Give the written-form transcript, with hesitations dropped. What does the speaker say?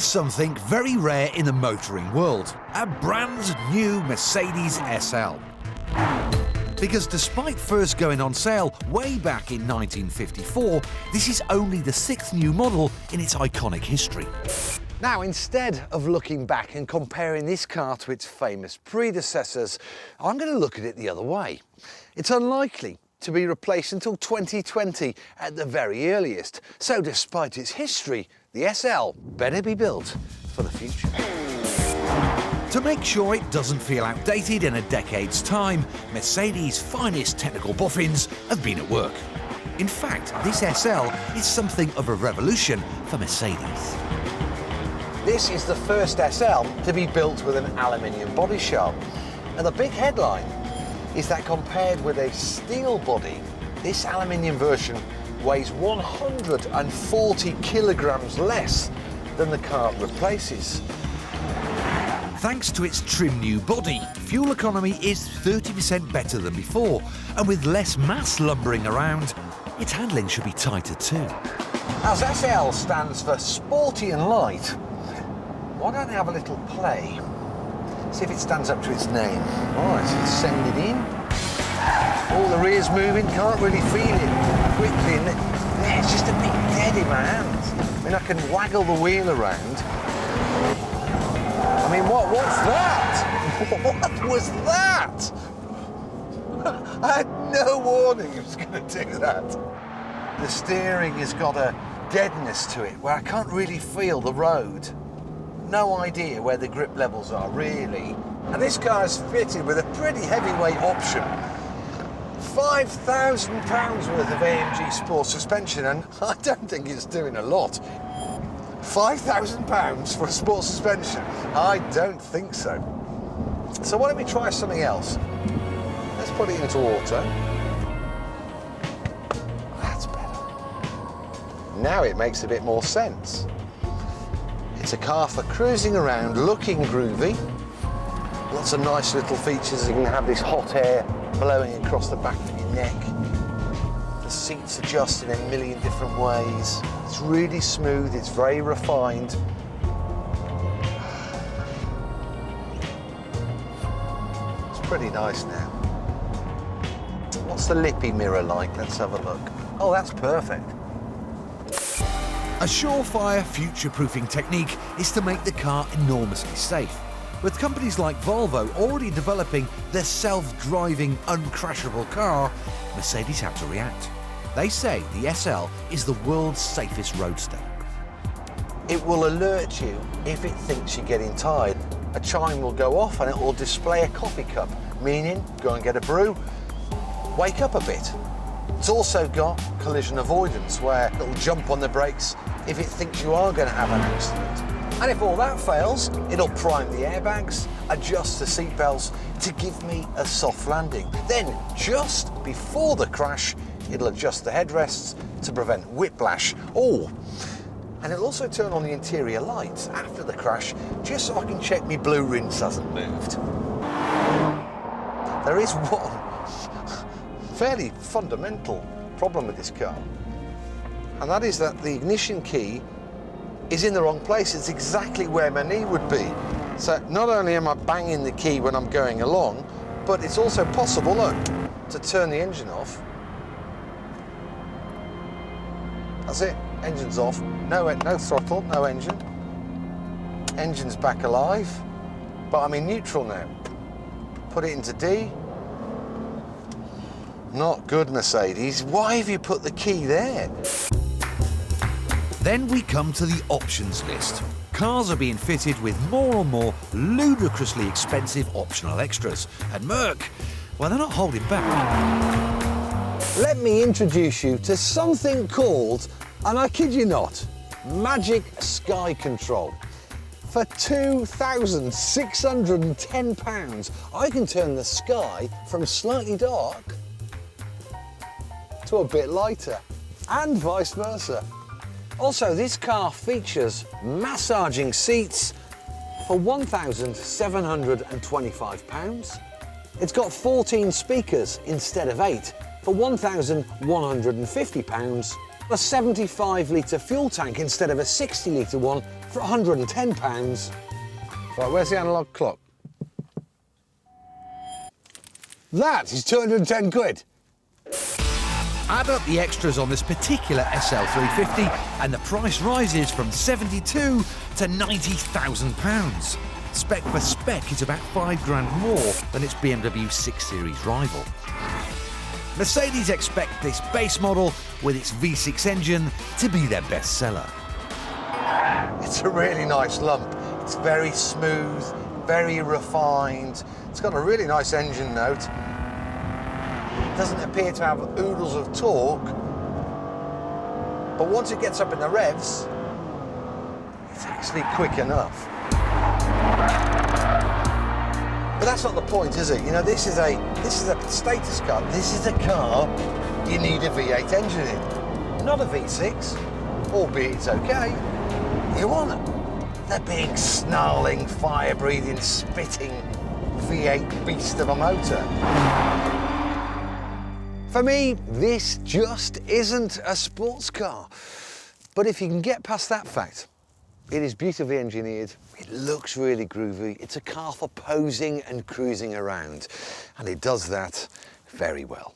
with something very rare in the motoring world, a brand new Mercedes SL. Because despite first going on sale way back in 1954, this is only the 6th new model in its iconic history. Now, instead of looking back and comparing this car to its famous predecessors, I'm going to look at it the other way. It's unlikely to be replaced until 2020 at the very earliest. So despite its history, the SL better be built for the future. To make sure it doesn't feel outdated in a decade's time, Mercedes' finest technical boffins have been at work. In fact, this SL is something of a revolution for Mercedes. This is the first SL to be built with an aluminium body shell. And the big headline is that compared with a steel body, this aluminium version weighs 140 kilograms less than the car it replaces. Thanks to its trim new body, fuel economy is 30% better than before, and with less mass lumbering around, its handling should be tighter too. As SL stands for sporty and light, why don't I have a little play? See if it stands up to its name. All right, let's send it in. Oh, the rear's moving, can't really feel it quickly. And it's just a bit dead in my hands. I mean, I can waggle the wheel around. I mean, what's that? What was that? I had no warning it was going to do that. The steering has got a deadness to it where I can't really feel the road. No idea where the grip levels are, really. And this car is fitted with a pretty heavyweight option. £5,000 worth of AMG Sport suspension, and I don't think it's doing a lot. £5,000 for a sport suspension? I don't think so. So why don't we try something else? Let's put it into auto. That's better. Now it makes a bit more sense. It's a car for cruising around, looking groovy. Lots of nice little features. You can have this hot air blowing across the back of your neck. The seats adjust in a million different ways. It's really smooth, it's very refined. It's pretty nice now. What's the lippy mirror like? Let's have a look. Oh, that's perfect. A surefire future-proofing technique is to make the car enormously safe. With companies like Volvo already developing their self-driving, uncrashable car, Mercedes had to react. They say the SL is the world's safest roadster. It will alert you if it thinks you're getting tired. A chime will go off and it will display a coffee cup, meaning go and get a brew, wake up a bit. It's also got collision avoidance, where it'll jump on the brakes if it thinks you are going to have an accident. And if all that fails, it'll prime the airbags, adjust the seatbelts to give me a soft landing. Then, just before the crash, it'll adjust the headrests to prevent whiplash. Oh, and it'll also turn on the interior lights after the crash, just so I can check my blue rinse hasn't moved. There is one fairly fundamental problem with this car, and that is that the ignition key is in the wrong place. It's exactly where my knee would be. So not only am I banging the key when I'm going along, but it's also possible, look, to turn the engine off. That's it, engine's off. No throttle, no engine. Engine's back alive, but I'm in neutral now. Put it into D. Not good, Mercedes. Why have you put the key there? Then we come to the options list. Cars are being fitted with more and more ludicrously expensive optional extras. And Merc, well, they're not holding back. Let me introduce you to something called, and I kid you not, Magic Sky Control. For £2,610, I can turn the sky from slightly dark to a bit lighter, and vice versa. Also, this car features massaging seats for £1,725. It's got 14 speakers instead of 8 for £1,150. A 75-litre fuel tank instead of a 60-litre one for £110. Right, where's the analogue clock? That is 210 quid. Add up the extras on this particular SL350 and the price rises from £72,000 to £90,000. Spec for spec, it's about £5,000 more than its BMW 6 Series rival. Mercedes expect this base model with its V6 engine to be their best seller. It's a really nice lump. It's very smooth, very refined. It's got a really nice engine note. It doesn't appear to have oodles of torque, but once it gets up in the revs, it's actually quick enough. But that's not the point, is it? You know, this is a status car. This is a car you need a V8 engine in, not a V6, albeit it's okay. You want the big, snarling, fire-breathing, spitting V8 beast of a motor. For me, this just isn't a sports car. But if you can get past that fact, it is beautifully engineered, it looks really groovy, it's a car for posing and cruising around, and it does that very well.